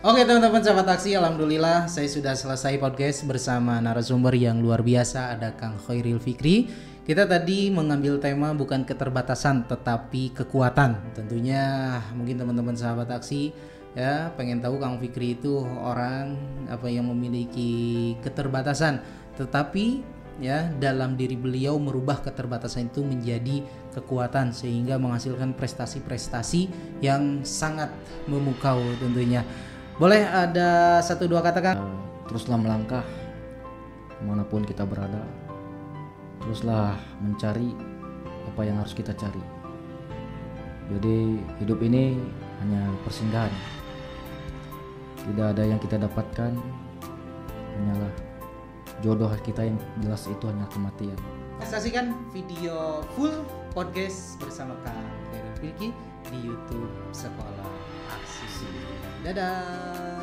Oke teman-teman sahabat taksi, alhamdulillah saya sudah selesai podcast bersama narasumber yang luar biasa, ada Kang Khairil Fikri. Kita tadi mengambil tema bukan keterbatasan tetapi kekuatan. Tentunya mungkin teman-teman sahabat taksi ya pengen tahu Kang Fikri itu orang apa yang memiliki keterbatasan, tetapi ya dalam diri beliau merubah keterbatasan itu menjadi kekuatan sehingga menghasilkan prestasi-prestasi yang sangat memukau tentunya. Boleh ada 1-2 kata Kang? Teruslah melangkah dimanapun kita berada. Teruslah mencari apa yang harus kita cari. Jadi hidup ini hanya persinggahan. Tidak ada yang kita dapatkan, hanyalah jodoh kita, yang jelas itu hanya kematian. Saksikan video full podcast bersama Kang Khairil Fikri di YouTube Sekolah Aksi. Dadah.